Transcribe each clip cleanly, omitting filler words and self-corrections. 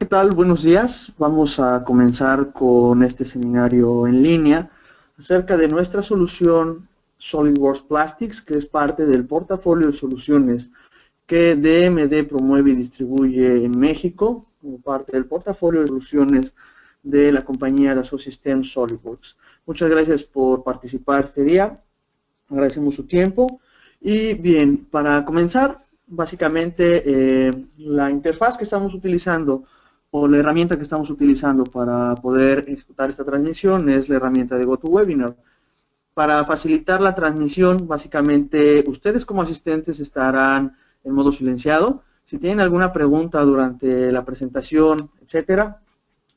¿qué tal? Buenos días. Vamos a comenzar con este seminario en línea acerca de nuestra solución SolidWorks Plastics, que es parte del portafolio de soluciones que DMD promueve y distribuye en México, como parte del portafolio de soluciones de la compañía Dassault Systèmes SolidWorks. Muchas gracias por participar este día, agradecemos su tiempo. Y bien, para comenzar, básicamente la interfaz que estamos utilizando o la herramienta que estamos utilizando para poder ejecutar esta transmisión es la herramienta de GoToWebinar. Para facilitar la transmisión, básicamente ustedes como asistentes estarán en modo silenciado. Si tienen alguna pregunta durante la presentación, etcétera,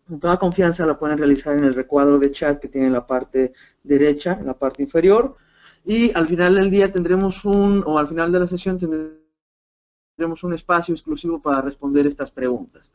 con toda confianza la pueden realizar en el recuadro de chat que tiene en la parte derecha, en la parte inferior. Y al final del día al final de la sesión tendremos un espacio exclusivo para responder estas preguntas.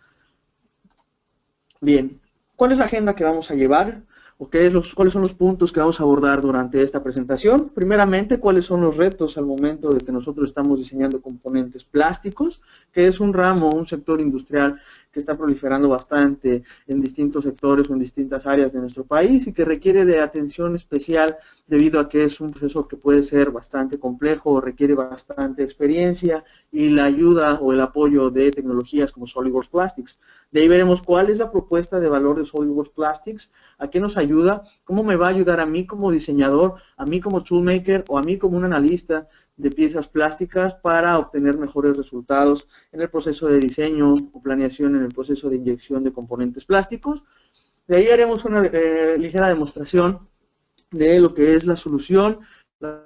Bien, ¿cuál es la agenda que vamos a llevar? ¿O cuáles son los puntos que vamos a abordar durante esta presentación? Primeramente, ¿cuáles son los retos al momento de que nosotros estamos diseñando componentes plásticos? Que es un ramo, un sector industrial que está proliferando bastante en distintos sectores o en distintas áreas de nuestro país y que requiere de atención especial debido a que es un proceso que puede ser bastante complejo, requiere bastante experiencia y la ayuda o el apoyo de tecnologías como SolidWorks Plastics. De ahí veremos cuál es la propuesta de valor de SolidWorks Plastics, a qué nos ayuda, cómo me va a ayudar a mí como diseñador, a mí como toolmaker o a mí como un analista de piezas plásticas para obtener mejores resultados en el proceso de diseño o planeación en el proceso de inyección de componentes plásticos. De ahí haremos una ligera demostración de lo que es la solución, las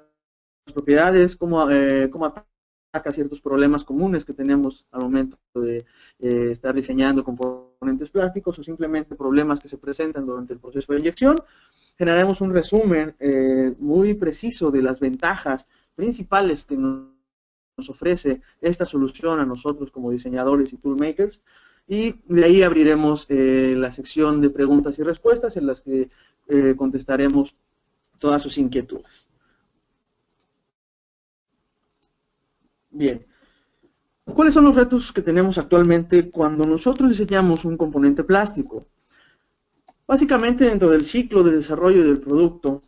propiedades, cómo ataca ciertos problemas comunes que tenemos al momento de estar diseñando componentes plásticos o simplemente problemas que se presentan durante el proceso de inyección. Generaremos un resumen muy preciso de las ventajas principales que nos ofrece esta solución a nosotros como diseñadores y toolmakers, y de ahí abriremos la sección de preguntas y respuestas en las que contestaremos todas sus inquietudes. Bien, ¿cuáles son los retos que tenemos actualmente cuando nosotros diseñamos un componente plástico? Básicamente dentro del ciclo de desarrollo del producto,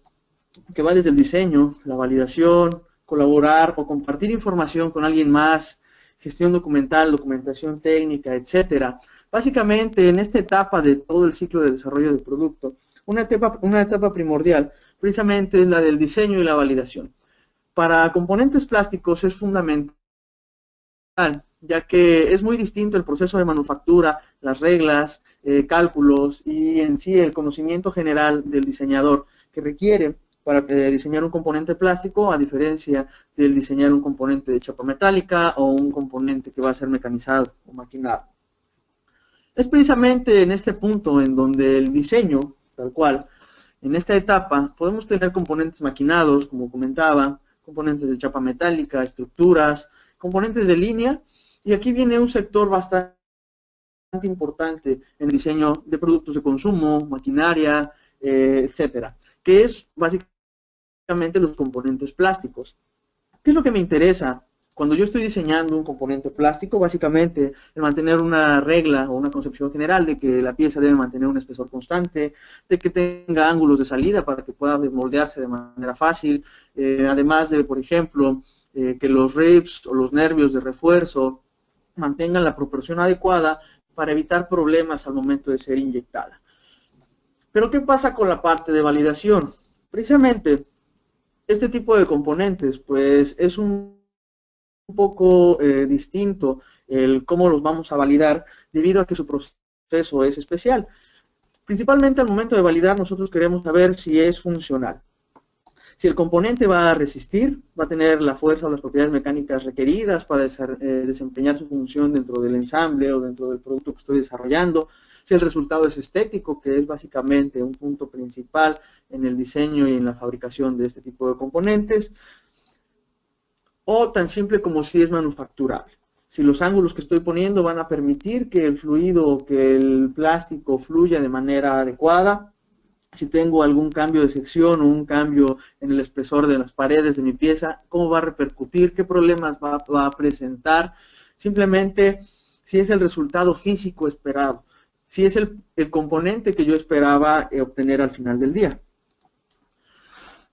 que va desde el diseño, la validación, colaborar o compartir información con alguien más, gestión documental, documentación técnica, etcétera. Básicamente en esta etapa de todo el ciclo de desarrollo del producto, una etapa primordial precisamente es la del diseño y la validación. Para componentes plásticos es fundamental, ya que es muy distinto el proceso de manufactura, las reglas, cálculos y en sí el conocimiento general del diseñador que requiere para diseñar un componente plástico, a diferencia del diseñar un componente de chapa metálica o un componente que va a ser mecanizado o maquinado. Es precisamente en este punto en donde el diseño, tal cual, en esta etapa podemos tener componentes maquinados, como comentaba, componentes de chapa metálica, estructuras, componentes de línea, y aquí viene un sector bastante importante en el diseño de productos de consumo, maquinaria, etcétera, que es básicamente los componentes plásticos. ¿Qué es lo que me interesa? Cuando yo estoy diseñando un componente plástico, básicamente el mantener una regla o una concepción general de que la pieza debe mantener un espesor constante, de que tenga ángulos de salida para que pueda desmoldearse de manera fácil, además de, por ejemplo, que los ribs o los nervios de refuerzo mantengan la proporción adecuada para evitar problemas al momento de ser inyectada. Pero ¿qué pasa con la parte de validación? Precisamente este tipo de componentes, pues es un poco distinto el cómo los vamos a validar debido a que su proceso es especial. Principalmente al momento de validar nosotros queremos saber si es funcional. Si el componente va a resistir, va a tener la fuerza o las propiedades mecánicas requeridas para desempeñar su función dentro del ensamble o dentro del producto que estoy desarrollando. Si el resultado es estético, que es básicamente un punto principal en el diseño y en la fabricación de este tipo de componentes. O tan simple como si es manufacturable. Si los ángulos que estoy poniendo van a permitir que el fluido o que el plástico fluya de manera adecuada. Si tengo algún cambio de sección o un cambio en el espesor de las paredes de mi pieza, ¿cómo va a repercutir? ¿Qué problemas va a presentar? Simplemente si es el resultado físico esperado. si es el componente que yo esperaba obtener al final del día.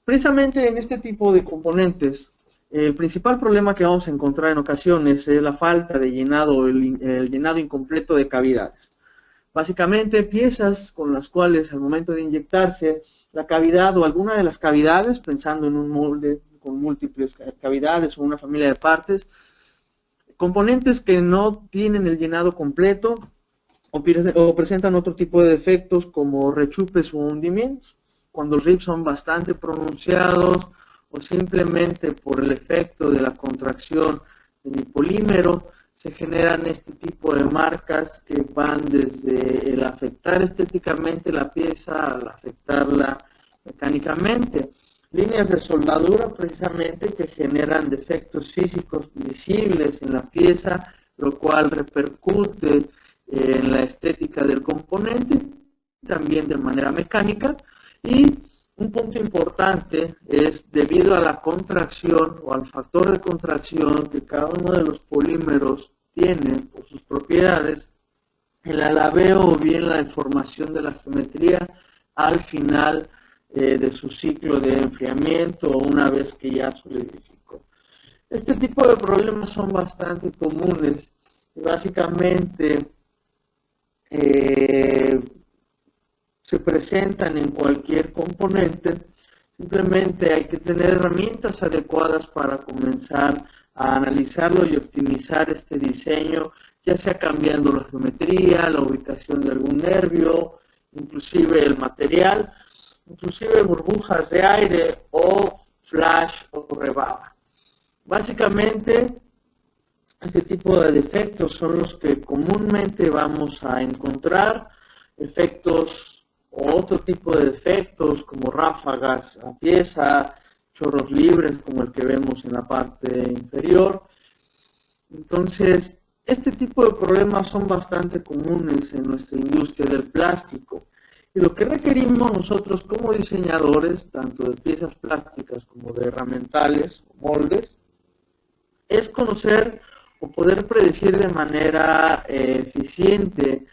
Precisamente en este tipo de componentes, el principal problema que vamos a encontrar en ocasiones es la falta de llenado, el llenado incompleto de cavidades. Básicamente piezas con las cuales al momento de inyectarse la cavidad o alguna de las cavidades, pensando en un molde con múltiples cavidades o una familia de partes, componentes que no tienen el llenado completo o presentan otro tipo de defectos como rechupes o hundimientos, cuando los rips son bastante pronunciados o simplemente por el efecto de la contracción del polímero se generan este tipo de marcas que van desde el afectar estéticamente la pieza al afectarla mecánicamente. Líneas de soldadura precisamente que generan defectos físicos visibles en la pieza, lo cual repercute en la estética del componente, también de manera mecánica. Y un punto importante es debido a la contracción o al factor de contracción que cada uno de los polímeros tiene por sus propiedades, el alabeo o bien la deformación de la geometría al final de su ciclo de enfriamiento o una vez que ya solidificó. Este tipo de problemas son bastante comunes y básicamente se presentan en cualquier componente. Simplemente hay que tener herramientas adecuadas para comenzar a analizarlo y optimizar este diseño, ya sea cambiando la geometría, la ubicación de algún nervio, inclusive el material, inclusive burbujas de aire o flash o rebaba. Básicamente, este tipo de defectos son los que comúnmente vamos a encontrar, efectos o otro tipo de defectos como ráfagas a pieza, chorros libres como el que vemos en la parte inferior. Entonces, este tipo de problemas son bastante comunes en nuestra industria del plástico. Y lo que requerimos nosotros como diseñadores, tanto de piezas plásticas como de herramientales o moldes, es conocer o poder predecir de manera eficiente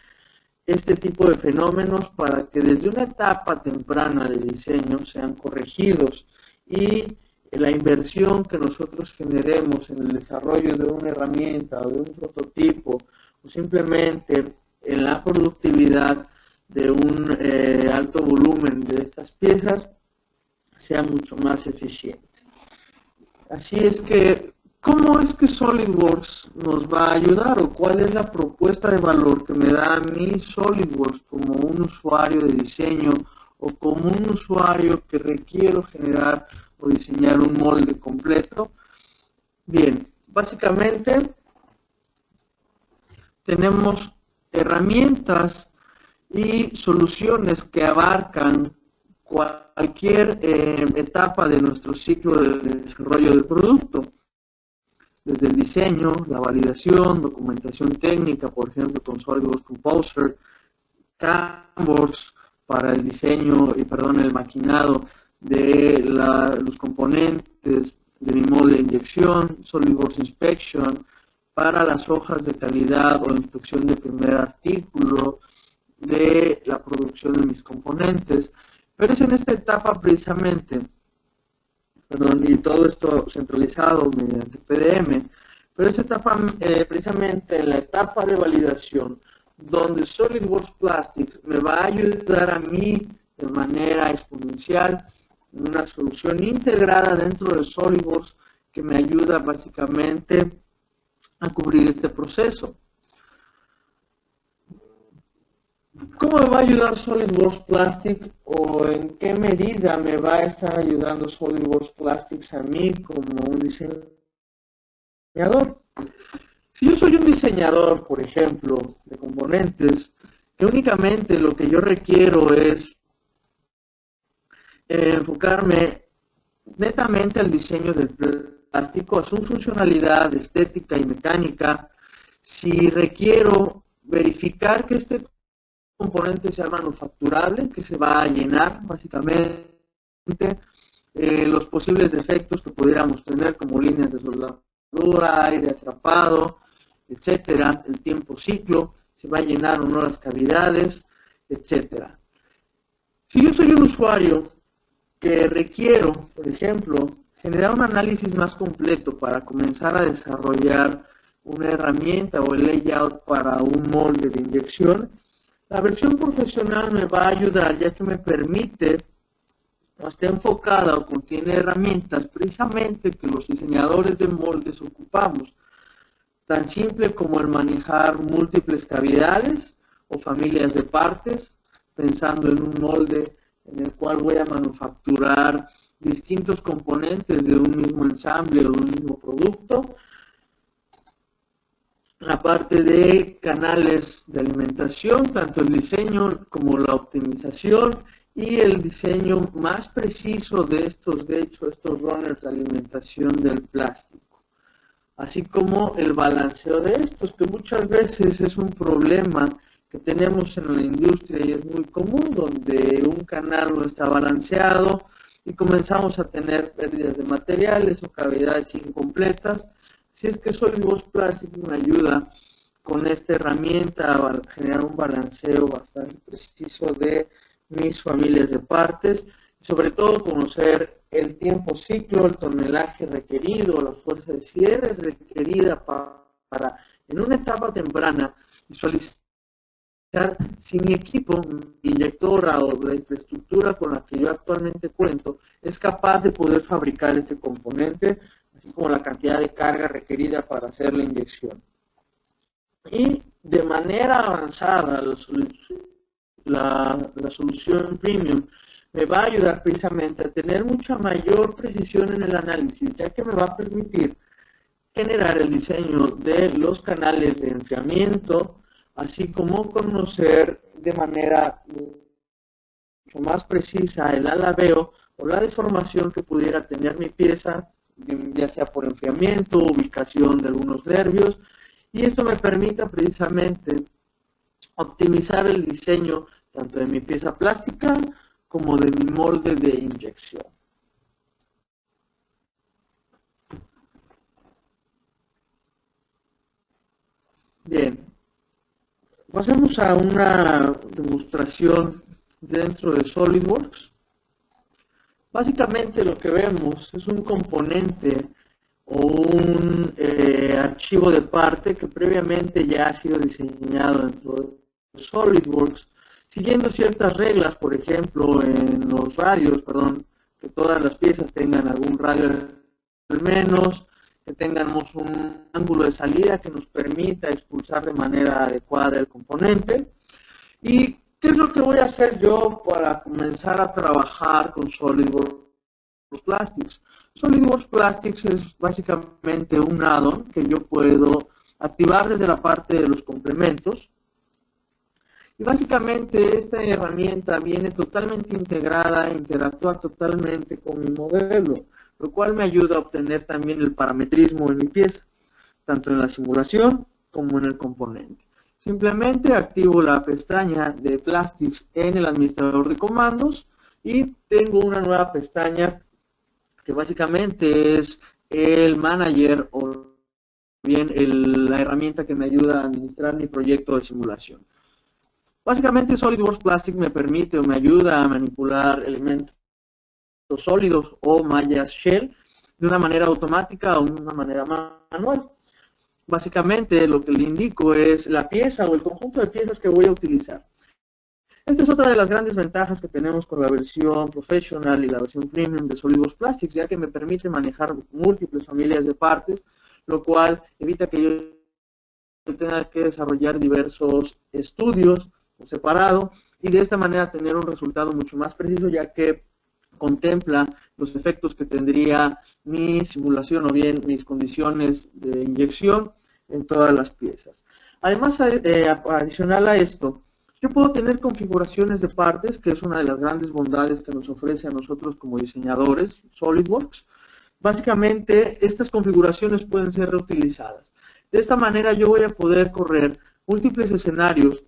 este tipo de fenómenos para que desde una etapa temprana de diseño sean corregidos y la inversión que nosotros generemos en el desarrollo de una herramienta o de un prototipo o simplemente en la productividad de un alto volumen de estas piezas sea mucho más eficiente. Así es que, ¿cómo es que SolidWorks nos va a ayudar o cuál es la propuesta de valor que me da a mí SolidWorks como un usuario de diseño o como un usuario que requiero generar o diseñar un molde completo? Bien, básicamente tenemos herramientas y soluciones que abarcan cualquier etapa de nuestro ciclo de desarrollo del producto, desde el diseño, la validación, documentación técnica, por ejemplo con SolidWorks Composer, Canvas para el diseño el maquinado de los componentes de mi molde de inyección, SolidWorks Inspection para las hojas de calidad o inspección de primer artículo de la producción de mis componentes. Pero es en esta etapa precisamente, y todo esto centralizado mediante PDM, pero esa etapa precisamente en la etapa de validación, donde SolidWorks Plastics me va a ayudar a mí de manera exponencial, una solución integrada dentro de SolidWorks que me ayuda básicamente a cubrir este proceso. ¿Cómo me va a ayudar SolidWorks Plastics o en qué medida me va a estar ayudando SolidWorks Plastics a mí como un diseñador? Si yo soy un diseñador, por ejemplo, de componentes, que únicamente lo que yo requiero es enfocarme netamente al diseño del plástico, a su funcionalidad estética y mecánica, si requiero verificar que este componente sea manufacturable, que se va a llenar básicamente, los posibles defectos que pudiéramos tener como líneas de soldadura, aire atrapado, etcétera, el tiempo ciclo, se va a llenar o no las cavidades, etcétera. Si yo soy un usuario que requiero, por ejemplo, generar un análisis más completo para comenzar a desarrollar una herramienta o el layout para un molde de inyección, la versión profesional me va a ayudar, ya que me permite o está enfocada o contiene herramientas precisamente que los diseñadores de moldes ocupamos, tan simple como el manejar múltiples cavidades o familias de partes, pensando en un molde en el cual voy a manufacturar distintos componentes de un mismo ensamble o de un mismo producto. La parte de canales de alimentación, tanto el diseño como la optimización y el diseño más preciso de estos runners de alimentación del plástico, así como el balanceo de estos, que muchas veces es un problema que tenemos en la industria y es muy común, donde un canal no está balanceado y comenzamos a tener pérdidas de materiales o cavidades incompletas. Si es que SolidWorks Plastic me ayuda con esta herramienta a generar un balanceo bastante preciso de mis familias de partes, y sobre todo conocer el tiempo ciclo, el tonelaje requerido, la fuerza de cierre requerida para en una etapa temprana visualizar si mi equipo, mi inyectora o la infraestructura con la que yo actualmente cuento es capaz de poder fabricar este componente, así como la cantidad de carga requerida para hacer la inyección. Y de manera avanzada, la solución premium me va a ayudar precisamente a tener mucha mayor precisión en el análisis, ya que me va a permitir generar el diseño de los canales de enfriamiento, así como conocer de manera mucho más precisa el alabeo o la deformación que pudiera tener mi pieza, ya sea por enfriamiento, ubicación de algunos nervios, y esto me permita precisamente optimizar el diseño tanto de mi pieza plástica como de mi molde de inyección. Bien, pasemos a una demostración dentro de SolidWorks. Básicamente lo que vemos es un componente o un archivo de parte que previamente ya ha sido diseñado dentro de SolidWorks, siguiendo ciertas reglas, por ejemplo, en los radios, que todas las piezas tengan algún radio al menos, que tengamos un ángulo de salida que nos permita expulsar de manera adecuada el componente. ¿Y qué es lo que voy a hacer yo para comenzar a trabajar con SolidWorks Plastics? SolidWorks Plastics es básicamente un add-on que yo puedo activar desde la parte de los complementos. Y básicamente esta herramienta viene totalmente integrada a interactuar totalmente con mi modelo, lo cual me ayuda a obtener también el parametrismo en mi pieza, tanto en la simulación como en el componente. Simplemente activo la pestaña de Plastics en el administrador de comandos y tengo una nueva pestaña que básicamente es el manager o bien la herramienta que me ayuda a administrar mi proyecto de simulación. Básicamente SolidWorks Plastic me permite o me ayuda a manipular elementos sólidos o mallas shell de una manera automática o de una manera manual. Básicamente lo que le indico es la pieza o el conjunto de piezas que voy a utilizar. Esta es otra de las grandes ventajas que tenemos con la versión Professional y la versión Premium de SolidWorks Plastics, ya que me permite manejar múltiples familias de partes, lo cual evita que yo tenga que desarrollar diversos estudios por separado y de esta manera tener un resultado mucho más preciso, ya que contempla los efectos que tendría mi simulación o bien mis condiciones de inyección en todas las piezas. Además, adicional a esto, yo puedo tener configuraciones de partes, que es una de las grandes bondades que nos ofrece a nosotros como diseñadores SolidWorks. Básicamente, estas configuraciones pueden ser reutilizadas. De esta manera yo voy a poder correr múltiples escenarios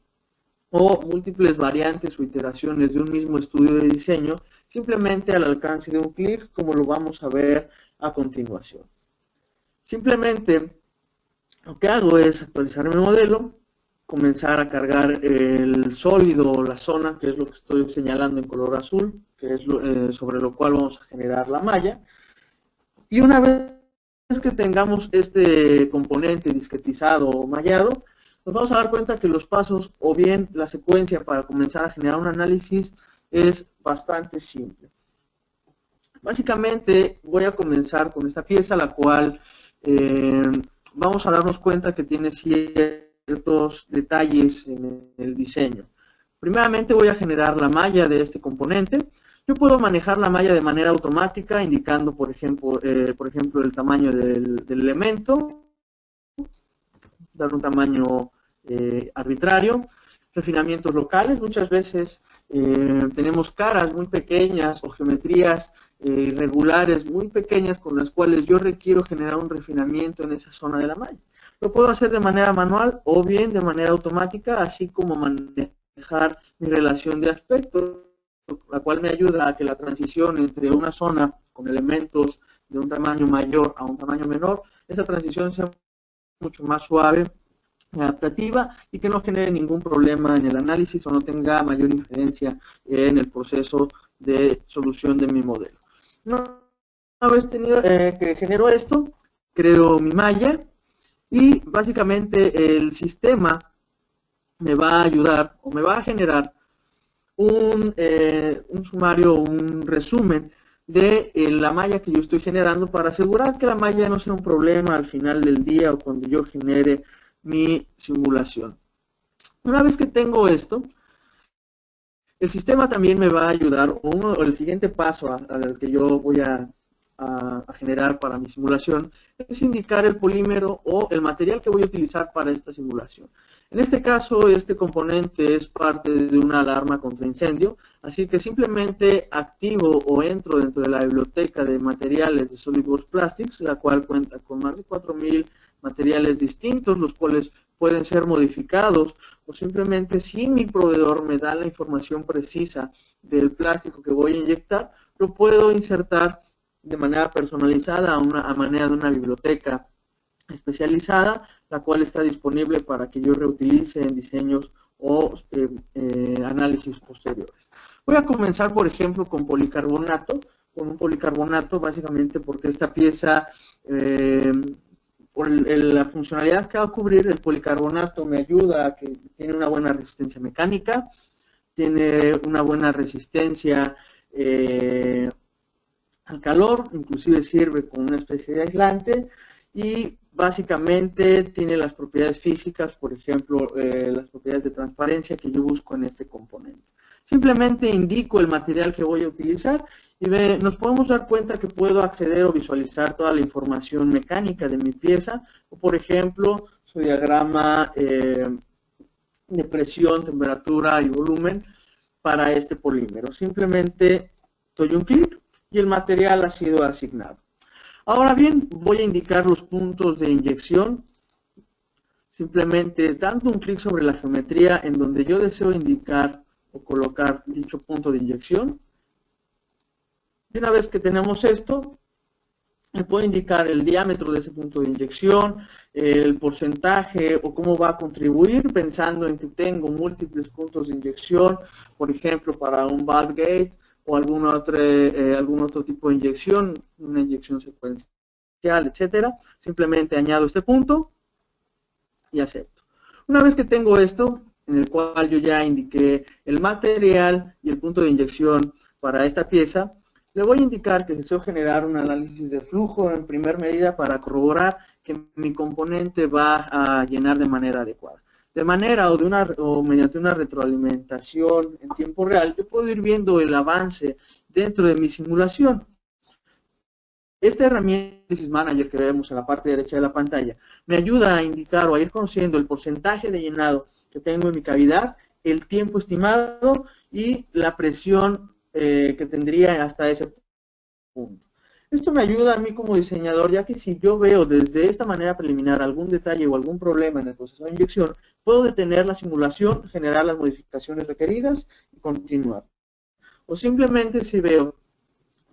o múltiples variantes o iteraciones de un mismo estudio de diseño simplemente al alcance de un clic, como lo vamos a ver a continuación. Simplemente lo que hago es actualizar mi modelo, comenzar a cargar el sólido o la zona, que es lo que estoy señalando en color azul, que es sobre lo cual vamos a generar la malla. Y una vez que tengamos este componente discretizado o mallado, nos vamos a dar cuenta que los pasos o bien la secuencia para comenzar a generar un análisis es bastante simple. Básicamente voy a comenzar con esta pieza, la cual vamos a darnos cuenta que tiene ciertos detalles en el diseño. Primeramente voy a generar la malla de este componente. Yo puedo manejar la malla de manera automática, indicando, por ejemplo, el tamaño del elemento, dar un tamaño arbitrario. Refinamientos locales, muchas veces tenemos caras muy pequeñas o geometrías irregulares muy pequeñas con las cuales yo requiero generar un refinamiento en esa zona de la malla. Lo puedo hacer de manera manual o bien de manera automática, así como manejar mi relación de aspectos, la cual me ayuda a que la transición entre una zona con elementos de un tamaño mayor a un tamaño menor, esa transición sea mucho más suave, adaptativa y que no genere ningún problema en el análisis o no tenga mayor influencia en el proceso de solución de mi modelo. Una vez que genero esto, creo mi malla y básicamente el sistema me va a ayudar o me va a generar un sumario, un resumen de la malla que yo estoy generando para asegurar que la malla no sea un problema al final del día o cuando yo genere mi simulación. Una vez que tengo esto, el sistema también me va a ayudar, o el siguiente paso al que yo voy a generar para mi simulación, es indicar el polímero o el material que voy a utilizar para esta simulación. En este caso, este componente es parte de una alarma contra incendio, así que simplemente activo o entro dentro de la biblioteca de materiales de SolidWorks Plastics, la cual cuenta con más de 4000 materiales distintos, los cuales pueden ser modificados o simplemente si mi proveedor me da la información precisa del plástico que voy a inyectar, lo puedo insertar de manera personalizada a manera de una biblioteca especializada, la cual está disponible para que yo reutilice en diseños o análisis posteriores. Voy a comenzar, por ejemplo, con policarbonato, con un policarbonato básicamente porque esta pieza, por la funcionalidad que va a cubrir, el policarbonato me ayuda a que tiene una buena resistencia mecánica, tiene una buena resistencia al calor, inclusive sirve como una especie de aislante y básicamente tiene las propiedades físicas, por ejemplo, las propiedades de transparencia que yo busco en este componente. Simplemente indico el material que voy a utilizar y nos podemos dar cuenta que puedo acceder o visualizar toda la información mecánica de mi pieza, o por ejemplo, su diagrama de presión, temperatura y volumen para este polímero. Simplemente doy un clic y el material ha sido asignado. Ahora bien, voy a indicar los puntos de inyección, simplemente dando un clic sobre la geometría en donde yo deseo indicar o colocar dicho punto de inyección. Y una vez que tenemos esto, me puedo indicar el diámetro de ese punto de inyección, el porcentaje o cómo va a contribuir, pensando en que tengo múltiples puntos de inyección, por ejemplo, para un valve gate o algún otro tipo de inyección, una inyección secuencial, etcétera. Simplemente añado este punto y acepto. Una vez que tengo esto, en el cual yo ya indiqué el material y el punto de inyección para esta pieza, le voy a indicar que deseo generar un análisis de flujo en primer medida para corroborar que mi componente va a llenar de manera adecuada. De manera o mediante una retroalimentación en tiempo real, yo puedo ir viendo el avance dentro de mi simulación. Esta herramienta Analysis Manager que vemos en la parte derecha de la pantalla me ayuda a indicar o a ir conociendo el porcentaje de llenado que tengo en mi cavidad, el tiempo estimado y la presión que tendría hasta ese punto. Esto me ayuda a mí como diseñador, ya que si yo veo desde esta manera preliminar algún detalle o algún problema en el proceso de inyección, puedo detener la simulación, generar las modificaciones requeridas y continuar. O simplemente si veo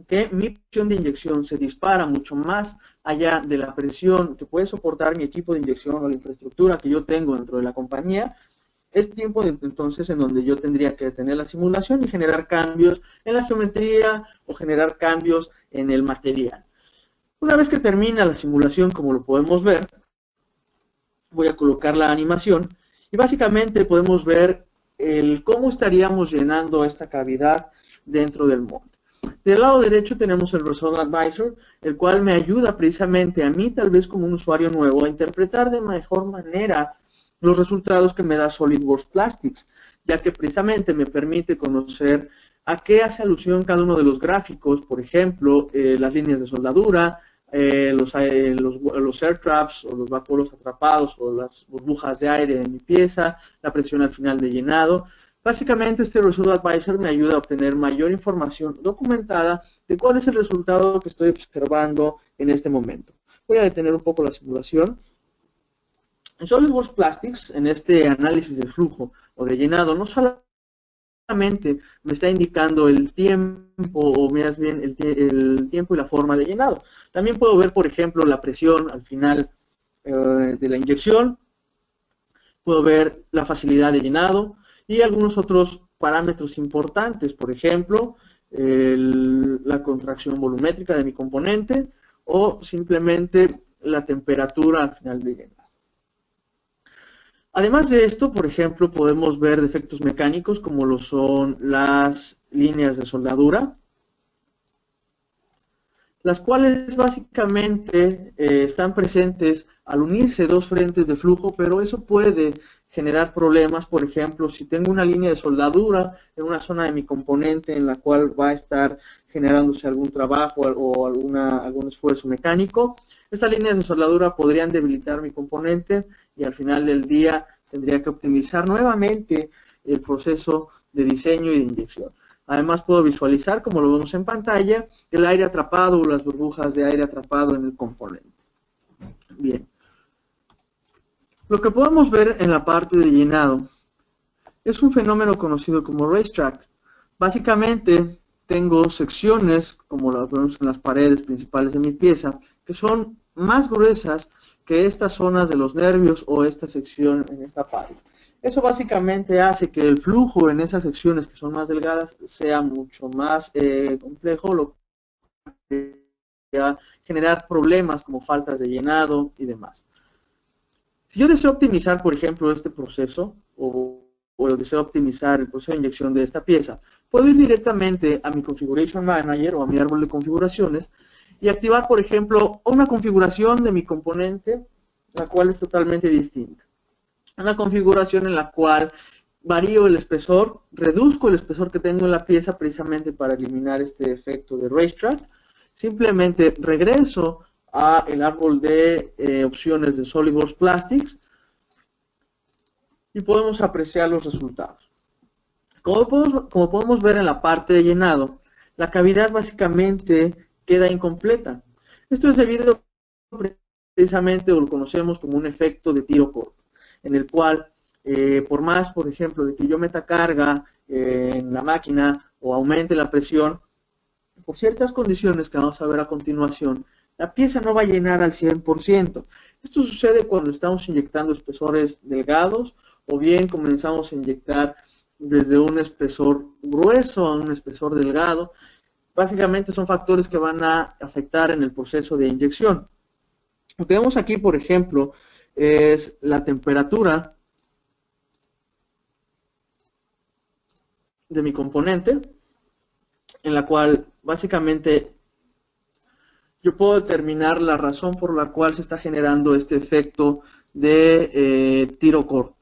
que mi presión de inyección se dispara mucho más allá de la presión que puede soportar mi equipo de inyección o la infraestructura que yo tengo dentro de la compañía, es tiempo entonces en donde yo tendría que detener la simulación y generar cambios en la geometría o generar cambios en el material. Una vez que termina la simulación, como lo podemos ver, voy a colocar la animación y básicamente podemos ver cómo estaríamos llenando esta cavidad dentro del molde. Del lado derecho tenemos el Result Advisor, el cual me ayuda precisamente a mí, tal vez como un usuario nuevo, a interpretar de mejor manera los resultados que me da SolidWorks Plastics, ya que precisamente me permite conocer a qué hace alusión cada uno de los gráficos, por ejemplo, las líneas de soldadura, los air traps o los vacuolos atrapados o las burbujas de aire en mi pieza, la presión al final de llenado. Básicamente este Result Advisor me ayuda a obtener mayor información documentada de cuál es el resultado que estoy observando en este momento. Voy a detener un poco la simulación. En SolidWorks Plastics, en este análisis de flujo o de llenado, no solamente me está indicando el tiempo, o más bien el tiempo y la forma de llenado. También puedo ver, por ejemplo, la presión al final de la inyección, puedo ver la facilidad de llenado y algunos otros parámetros importantes, por ejemplo, la contracción volumétrica de mi componente o simplemente la temperatura al final de llenado. Además de esto, por ejemplo, podemos ver defectos mecánicos como lo son las líneas de soldadura, las cuales básicamente están presentes al unirse dos frentes de flujo, pero eso puede generar problemas. Por ejemplo, si tengo una línea de soldadura en una zona de mi componente en la cual va a estar generándose algún trabajo o algún esfuerzo mecánico, estas líneas de soldadura podrían debilitar mi componente y al final del día tendría que optimizar nuevamente el proceso de diseño y de inyección. Además puedo visualizar, como lo vemos en pantalla, el aire atrapado o las burbujas de aire atrapado en el componente. Bien. Lo que podemos ver en la parte de llenado es un fenómeno conocido como racetrack. Básicamente tengo secciones, como lo vemos en las paredes principales de mi pieza, que son más gruesas que estas zonas de los nervios o esta sección en esta parte. Eso básicamente hace que el flujo en esas secciones que son más delgadas sea mucho más complejo, lo que va a generar problemas como faltas de llenado y demás. Si yo deseo optimizar, por ejemplo, este proceso o deseo optimizar el proceso de inyección de esta pieza, puedo ir directamente a mi Configuration Manager o a mi árbol de configuraciones y activar, por ejemplo, una configuración de mi componente, la cual es totalmente distinta. Una configuración en la cual varío el espesor, reduzco el espesor que tengo en la pieza precisamente para eliminar este efecto de racetrack. Simplemente regreso a el árbol de opciones de SolidWorks Plastics y podemos apreciar los resultados. Como podemos ver en la parte de llenado, la cavidad básicamente queda incompleta. Esto es debido precisamente, o lo conocemos como un efecto de tiro corto, en el cual por más, por ejemplo, de que yo meta carga en la máquina o aumente la presión, por ciertas condiciones que vamos a ver a continuación, la pieza no va a llenar al 100%. Esto sucede cuando estamos inyectando espesores delgados o bien comenzamos a inyectar desde un espesor grueso a un espesor delgado. Básicamente son factores que van a afectar en el proceso de inyección. Lo que vemos aquí, por ejemplo, es la temperatura de mi componente, en la cual básicamente yo puedo determinar la razón por la cual se está generando este efecto de tiro corto.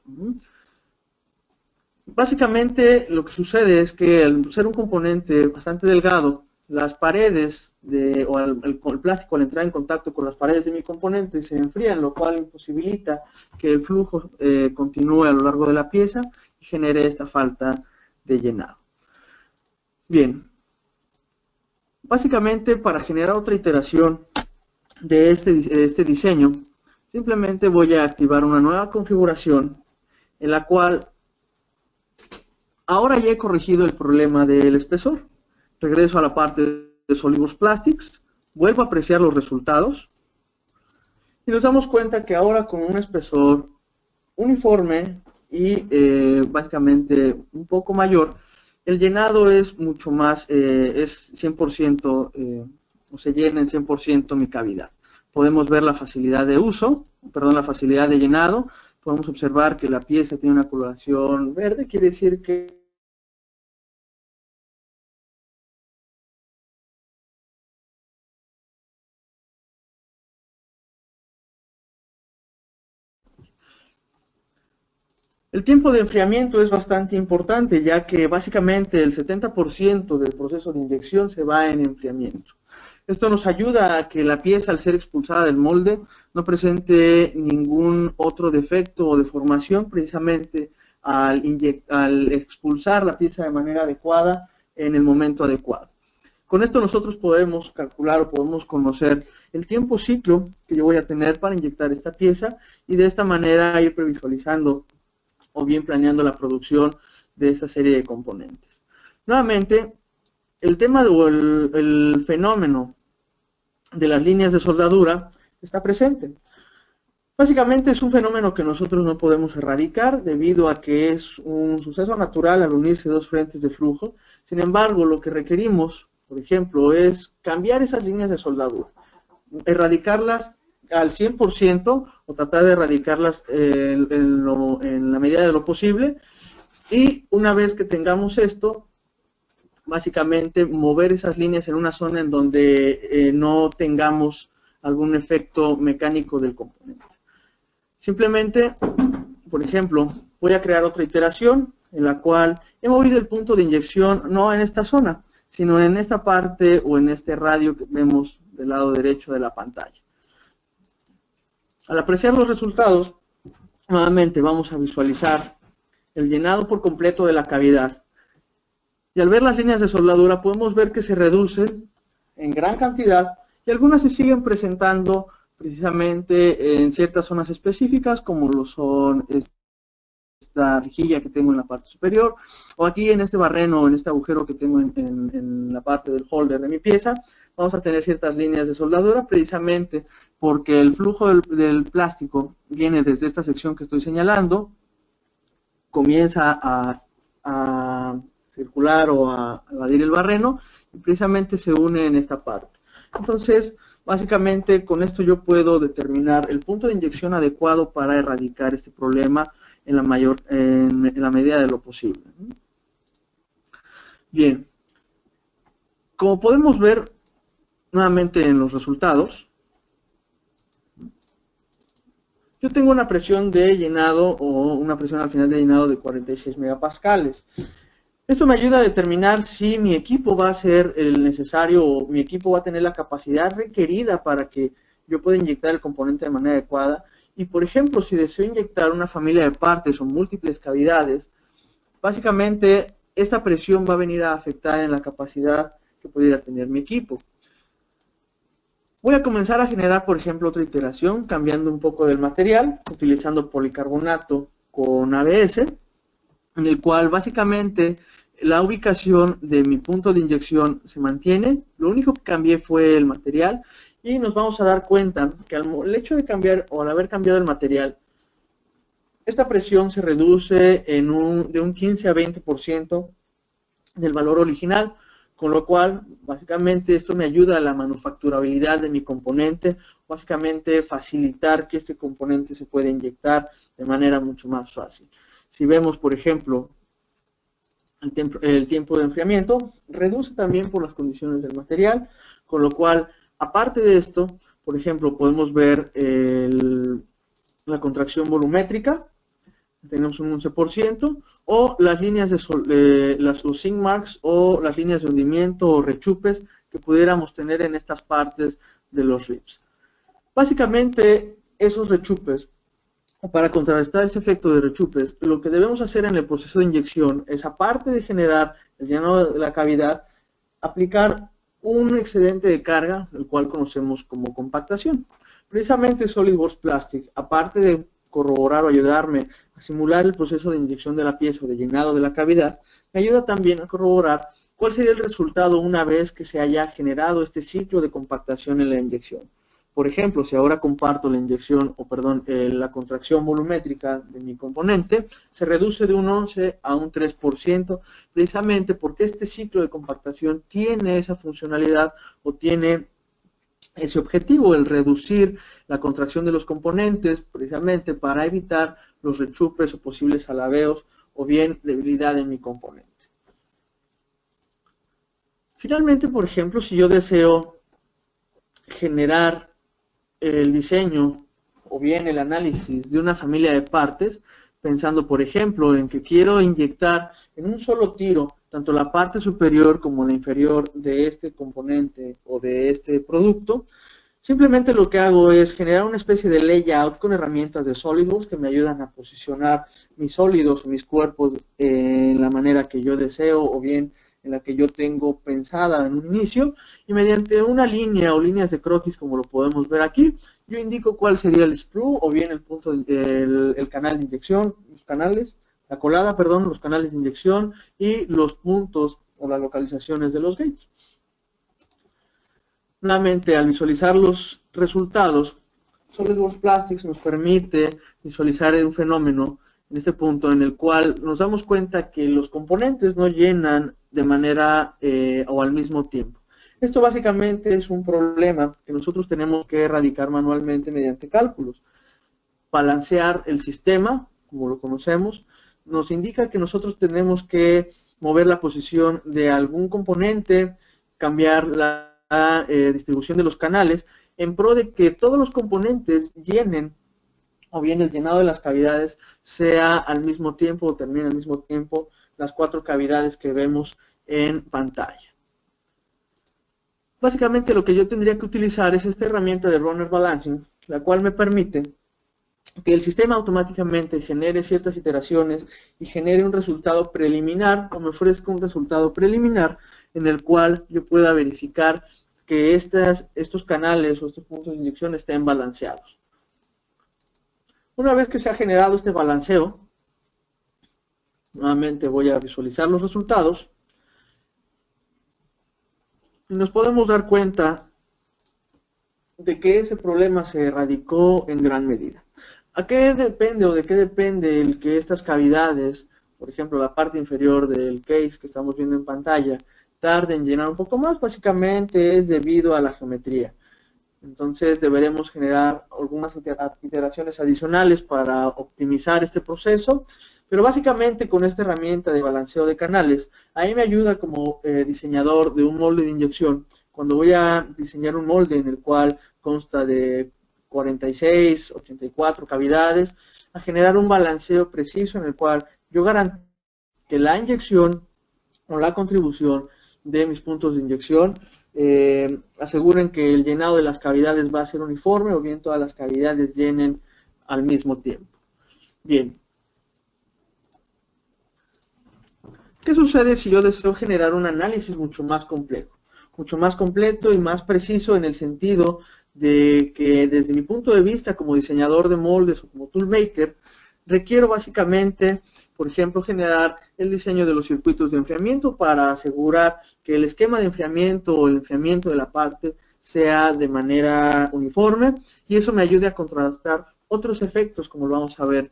Básicamente lo que sucede es que al ser un componente bastante delgado, las paredes o el plástico al entrar en contacto con las paredes de mi componente se enfrían, lo cual imposibilita que el flujo continúe a lo largo de la pieza y genere esta falta de llenado. Bien, básicamente para generar otra iteración de este diseño, simplemente voy a activar una nueva configuración en la cual ahora ya he corregido el problema del espesor. Regreso a la parte SolidWorks Plastics, vuelvo a apreciar los resultados y nos damos cuenta que ahora con un espesor uniforme y básicamente un poco mayor, el llenado es mucho más, es 100%, o se llena en 100% mi cavidad. Podemos ver la facilidad de uso, perdón, la facilidad de llenado. Podemos observar que la pieza tiene una coloración verde, quiere decir que el tiempo de enfriamiento es bastante importante, ya que básicamente el 70% del proceso de inyección se va en enfriamiento. Esto nos ayuda a que la pieza, al ser expulsada del molde, no presente ningún otro defecto o deformación, precisamente al expulsar la pieza de manera adecuada en el momento adecuado. Con esto nosotros podemos calcular o podemos conocer el tiempo ciclo que yo voy a tener para inyectar esta pieza y de esta manera ir previsualizando o bien planeando la producción de esta serie de componentes. Nuevamente, el tema o el fenómeno de las líneas de soldadura está presente. Básicamente es un fenómeno que nosotros no podemos erradicar debido a que es un suceso natural al unirse dos frentes de flujo. Sin embargo, lo que requerimos, por ejemplo, es cambiar esas líneas de soldadura, erradicarlas al 100% o tratar de erradicarlas en la medida de lo posible, y una vez que tengamos esto, básicamente mover esas líneas en una zona en donde no tengamos algún efecto mecánico del componente. Simplemente, por ejemplo, voy a crear otra iteración en la cual he movido el punto de inyección no en esta zona, sino en esta parte o en este radio que vemos del lado derecho de la pantalla. Al apreciar los resultados, nuevamente vamos a visualizar el llenado por completo de la cavidad. Y al ver las líneas de soldadura podemos ver que se reducen en gran cantidad y algunas se siguen presentando precisamente en ciertas zonas específicas, como lo son esta rejilla que tengo en la parte superior, o aquí en este barreno, en este agujero que tengo en la parte del holder de mi pieza. Vamos a tener ciertas líneas de soldadura precisamente porque el flujo del plástico viene desde esta sección que estoy señalando, comienza a circular o a evadir el barreno y precisamente se une en esta parte. Entonces, básicamente con esto yo puedo determinar el punto de inyección adecuado para erradicar este problema en la medida de lo posible. Bien, como podemos ver nuevamente en los resultados, yo tengo una presión de llenado o una presión al final de llenado de 46 megapascales. Esto me ayuda a determinar si mi equipo va a ser el necesario o mi equipo va a tener la capacidad requerida para que yo pueda inyectar el componente de manera adecuada. Y por ejemplo, si deseo inyectar una familia de partes o múltiples cavidades, básicamente esta presión va a venir a afectar en la capacidad que pudiera tener mi equipo. Voy a comenzar a generar, por ejemplo, otra iteración, cambiando un poco del material, utilizando policarbonato con ABS, en el cual básicamente la ubicación de mi punto de inyección se mantiene. Lo único que cambié fue el material y nos vamos a dar cuenta que el hecho de cambiar o al haber cambiado el material, esta presión se reduce de un 15 a 20% del valor original, con lo cual básicamente esto me ayuda a la manufacturabilidad de mi componente, básicamente facilitar que este componente se pueda inyectar de manera mucho más fácil. Si vemos, por ejemplo, el tiempo de enfriamiento, reduce también por las condiciones del material, con lo cual, aparte de esto, por ejemplo, podemos ver la contracción volumétrica, tenemos un 11%, o las líneas los zinc marks o las líneas de hundimiento o rechupes que pudiéramos tener en estas partes de los ribs. Básicamente, esos rechupes, para contrarrestar ese efecto de rechupes, lo que debemos hacer en el proceso de inyección es, aparte de generar el llenado de la cavidad, aplicar un excedente de carga, el cual conocemos como compactación. Precisamente SolidWorks Plastic, aparte de corroborar o ayudarme a simular el proceso de inyección de la pieza o de llenado de la cavidad, me ayuda también a corroborar ¿Cuál sería el resultado una vez que se haya generado este ciclo de compactación en la inyección? Por ejemplo, si ahora comparto la inyección, la contracción volumétrica de mi componente, se reduce de un 11 a un 3%, precisamente porque este ciclo de compactación tiene esa funcionalidad o tiene ese objetivo, el reducir la contracción de los componentes, precisamente para evitar los rechupes o posibles alabeos o bien debilidad en mi componente. Finalmente, por ejemplo, si yo deseo generar el diseño o bien el análisis de una familia de partes, pensando, por ejemplo, en que quiero inyectar en un solo tiro tanto la parte superior como la inferior de este componente o de este producto, simplemente lo que hago es generar una especie de layout con herramientas de SolidWorks que me ayudan a posicionar mis sólidos o mis cuerpos en la manera que yo deseo o bien en la que yo tengo pensada en un inicio, y mediante una línea o líneas de croquis, como lo podemos ver aquí, yo indico cuál sería el sprue o bien el canal de inyección, la colada, perdón, los canales de inyección y los puntos o las localizaciones de los gates. Nuevamente, al visualizar los resultados, SolidWorks Plastics nos permite visualizar un fenómeno en este punto en el cual nos damos cuenta que los componentes no llenan de manera o al mismo tiempo. Esto básicamente es un problema que nosotros tenemos que erradicar manualmente mediante cálculos. Balancear el sistema, como lo conocemos, nos indica que nosotros tenemos que mover la posición de algún componente, cambiar la distribución de los canales, en pro de que todos los componentes llenen, o bien el llenado de las cavidades sea al mismo tiempo o termine al mismo tiempo las 4 cavidades que vemos en pantalla. Básicamente lo que yo tendría que utilizar es esta herramienta de Runner Balancing, la cual me permite que el sistema automáticamente genere ciertas iteraciones y genere un resultado preliminar, o me ofrezca un resultado preliminar en el cual yo pueda verificar que estos canales o estos puntos de inyección estén balanceados. Una vez que se ha generado este balanceo, nuevamente voy a visualizar los resultados y nos podemos dar cuenta de que ese problema se erradicó en gran medida. ¿A qué depende o de qué depende el que estas cavidades, por ejemplo la parte inferior del case que estamos viendo en pantalla, tarden en llenar un poco más? Básicamente es debido a la geometría. Entonces deberemos generar algunas iteraciones adicionales para optimizar este proceso, pero básicamente con esta herramienta de balanceo de canales, ahí me ayuda como diseñador de un molde de inyección, cuando voy a diseñar un molde en el cual consta de 46, 84 cavidades, a generar un balanceo preciso en el cual yo garantizo que la inyección o la contribución de mis puntos de inyección aseguren que el llenado de las cavidades va a ser uniforme o bien todas las cavidades llenen al mismo tiempo. Bien. ¿Qué sucede si yo deseo generar un análisis mucho más complejo? Mucho más completo y más preciso en el sentido de que desde mi punto de vista como diseñador de moldes o como toolmaker, requiero básicamente, por ejemplo, generar el diseño de los circuitos de enfriamiento para asegurar que el esquema de enfriamiento o el enfriamiento de la parte sea de manera uniforme y eso me ayude a contrastar otros efectos como lo vamos a ver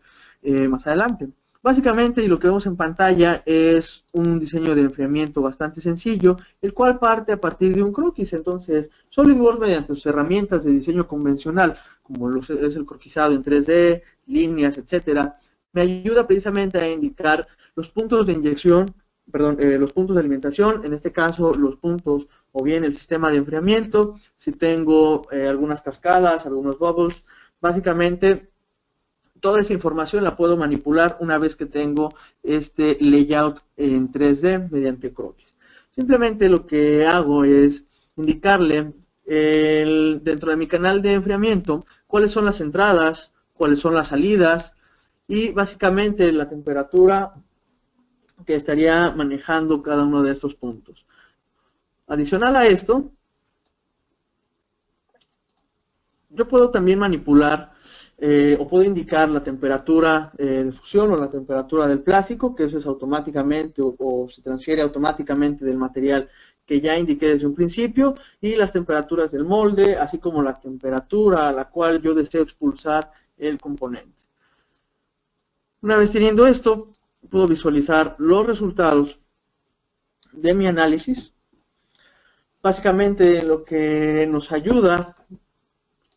más adelante. Básicamente, y lo que vemos en pantalla es un diseño de enfriamiento bastante sencillo, el cual parte a partir de un croquis. Entonces, SolidWorks, mediante sus herramientas de diseño convencional, como es el croquisado en 3D, líneas, etcétera, me ayuda precisamente a indicar los puntos de inyección, los puntos de alimentación, en este caso los puntos o bien el sistema de enfriamiento, si tengo algunas cascadas, algunos bubbles, básicamente toda esa información la puedo manipular una vez que tengo este layout en 3D mediante croquis. Simplemente lo que hago es indicarle dentro de mi canal de enfriamiento cuáles son las entradas, cuáles son las salidas y básicamente la temperatura que estaría manejando cada uno de estos puntos. Adicional a esto, yo puedo también manipular o puedo indicar la temperatura de fusión o la temperatura del plástico, que eso es automáticamente o se transfiere automáticamente del material que ya indiqué desde un principio, y las temperaturas del molde, así como la temperatura a la cual yo deseo expulsar el componente. Una vez teniendo esto, puedo visualizar los resultados de mi análisis. Básicamente lo que nos ayuda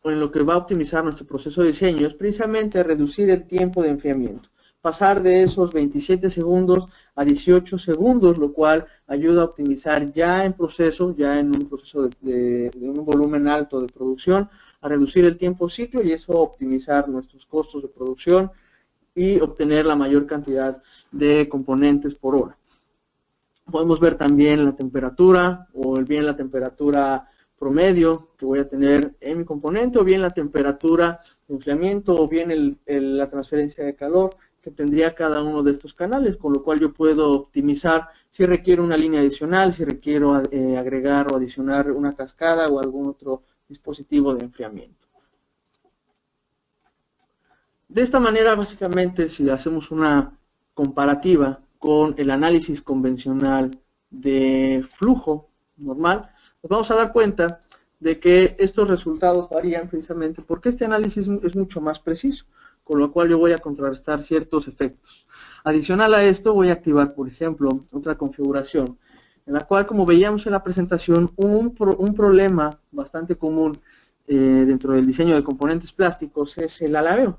o en lo que va a optimizar nuestro proceso de diseño es precisamente reducir el tiempo de enfriamiento. Pasar de esos 27 segundos a 18 segundos, lo cual ayuda a optimizar ya en un proceso de un volumen alto de producción, a reducir el tiempo ciclo y eso optimizar nuestros costos de producción y obtener la mayor cantidad de componentes por hora. Podemos ver también la temperatura, o bien la temperatura promedio que voy a tener en mi componente, o bien la temperatura de enfriamiento, o bien la transferencia de calor que tendría cada uno de estos canales, con lo cual yo puedo optimizar si requiero una línea adicional, si requiero agregar o adicionar una cascada o algún otro dispositivo de enfriamiento. De esta manera, básicamente, si hacemos una comparativa con el análisis convencional de flujo normal, nos vamos a dar cuenta de que estos resultados varían precisamente porque este análisis es mucho más preciso, con lo cual yo voy a contrarrestar ciertos efectos. Adicional a esto, voy a activar, por ejemplo, otra configuración, en la cual, como veíamos en la presentación, un problema bastante común dentro del diseño de componentes plásticos es el alabeo.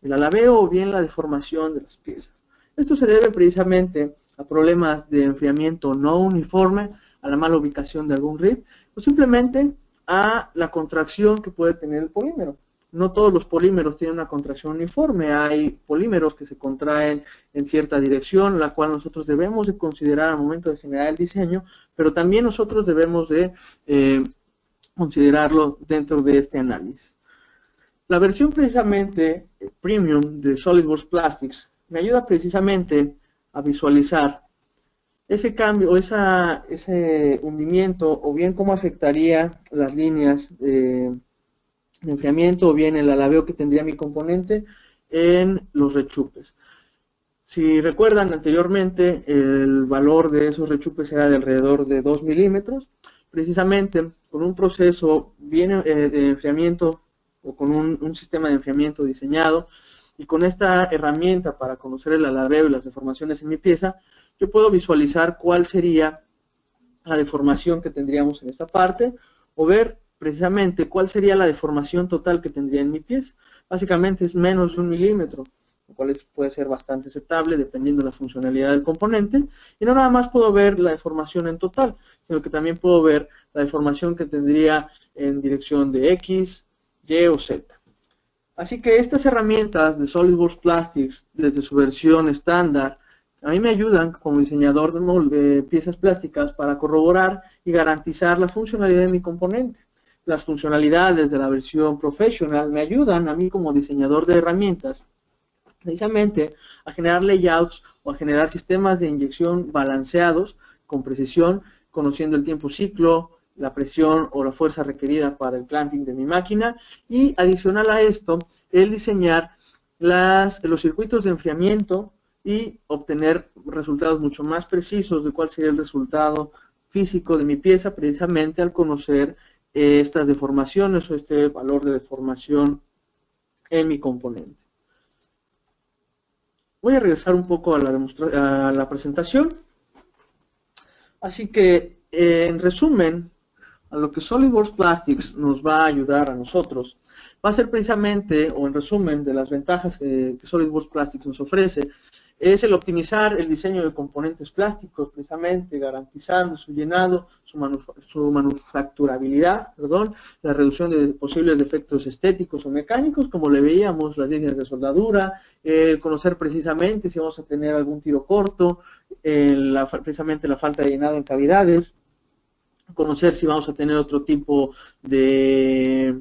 El alabeo o bien la deformación de las piezas. Esto se debe precisamente a problemas de enfriamiento no uniforme, a la mala ubicación de algún RIP, o simplemente a la contracción que puede tener el polímero. No todos los polímeros tienen una contracción uniforme, hay polímeros que se contraen en cierta dirección, la cual nosotros debemos de considerar al momento de generar el diseño, pero también nosotros debemos de considerarlo dentro de este análisis. La versión precisamente premium de SolidWorks Plastics me ayuda precisamente a visualizar ese cambio o ese hundimiento, o bien cómo afectaría las líneas de enfriamiento o bien el alabeo que tendría mi componente en los rechupes. Si recuerdan anteriormente, el valor de esos rechupes era de alrededor de 2 milímetros. Precisamente con un proceso bien de enfriamiento o con un sistema de enfriamiento diseñado y con esta herramienta para conocer el alabeo y las deformaciones en mi pieza, yo puedo visualizar cuál sería la deformación que tendríamos en esta parte o ver precisamente cuál sería la deformación total que tendría en mi pieza. Básicamente es menos de 1 milímetro, lo cual puede ser bastante aceptable dependiendo de la funcionalidad del componente. Y no nada más puedo ver la deformación en total, sino que también puedo ver la deformación que tendría en dirección de X, Y o Z. Así que estas herramientas de SolidWorks Plastics, desde su versión estándar, a mí me ayudan como diseñador de piezas plásticas para corroborar y garantizar la funcionalidad de mi componente. Las funcionalidades de la versión Professional me ayudan a mí como diseñador de herramientas precisamente a generar layouts o a generar sistemas de inyección balanceados con precisión, conociendo el tiempo ciclo, la presión o la fuerza requerida para el clamping de mi máquina, y adicional a esto, el diseñar los circuitos de enfriamiento y obtener resultados mucho más precisos de cuál sería el resultado físico de mi pieza, precisamente al conocer estas deformaciones o este valor de deformación en mi componente. Voy a regresar un poco a la presentación. Así que, en resumen, a lo que SolidWorks Plastics nos va a ayudar a nosotros, va a ser precisamente, o en resumen, de las ventajas que SolidWorks Plastics nos ofrece, es el optimizar el diseño de componentes plásticos, precisamente garantizando su llenado, su manufacturabilidad, la reducción de posibles defectos estéticos o mecánicos, como le veíamos, las líneas de soldadura, conocer precisamente si vamos a tener algún tiro corto, precisamente la falta de llenado en cavidades, conocer si vamos a tener otro tipo de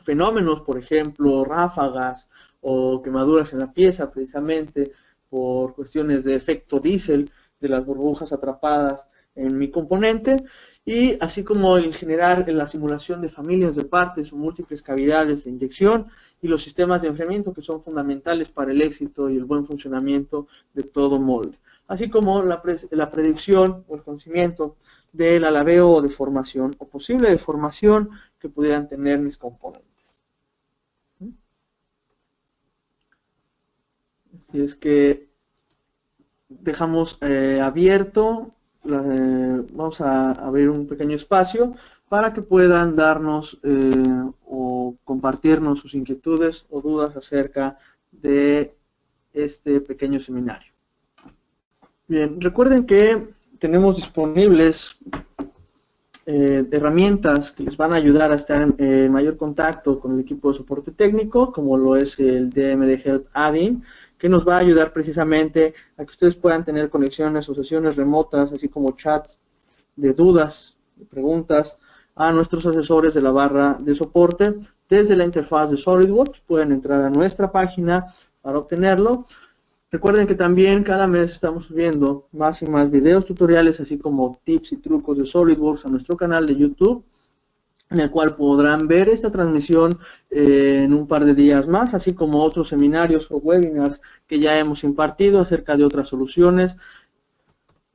fenómenos, por ejemplo, ráfagas o quemaduras en la pieza, precisamente por cuestiones de efecto diésel, de las burbujas atrapadas en mi componente, y así como el generar la simulación de familias de partes o múltiples cavidades de inyección y los sistemas de enfriamiento que son fundamentales para el éxito y el buen funcionamiento de todo molde, así como la predicción o el conocimiento del alabeo o deformación o posible deformación que pudieran tener mis componentes. Así es que dejamos abierto, vamos a abrir un pequeño espacio para que puedan darnos o compartirnos sus inquietudes o dudas acerca de este pequeño seminario. Bien, recuerden que tenemos disponibles herramientas que les van a ayudar a estar en mayor contacto con el equipo de soporte técnico, como lo es el DMD Help Add-in, que nos va a ayudar precisamente a que ustedes puedan tener conexiones o sesiones remotas, así como chats de dudas, de preguntas, a nuestros asesores de la barra de soporte desde la interfaz de SolidWorks. Pueden entrar a nuestra página para obtenerlo. Recuerden que también cada mes estamos subiendo más y más videos tutoriales, así como tips y trucos de SolidWorks a nuestro canal de YouTube, en el cual podrán ver esta transmisión en un par de días más, así como otros seminarios o webinars que ya hemos impartido acerca de otras soluciones.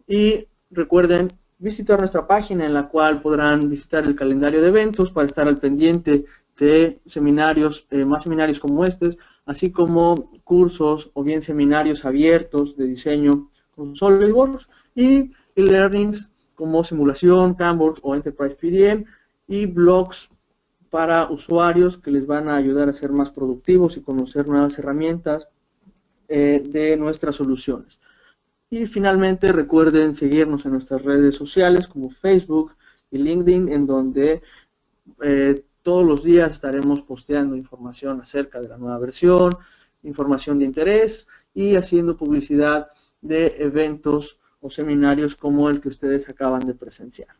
Y recuerden visitar nuestra página, en la cual podrán visitar el calendario de eventos para estar al pendiente de seminarios, más seminarios como estos, así como cursos o bien seminarios abiertos de diseño con SolidWorks y e-learnings como simulación, Canvas o Enterprise PDM, y blogs para usuarios que les van a ayudar a ser más productivos y conocer nuevas herramientas de nuestras soluciones. Y finalmente recuerden seguirnos en nuestras redes sociales como Facebook y LinkedIn, en donde todos los días estaremos posteando información acerca de la nueva versión, información de interés y haciendo publicidad de eventos o seminarios como el que ustedes acaban de presenciar.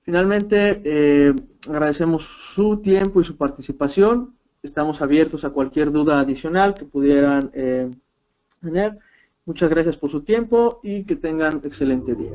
Finalmente, agradecemos su tiempo y su participación. Estamos abiertos a cualquier duda adicional que pudieran tener. Muchas gracias por su tiempo y que tengan excelente día.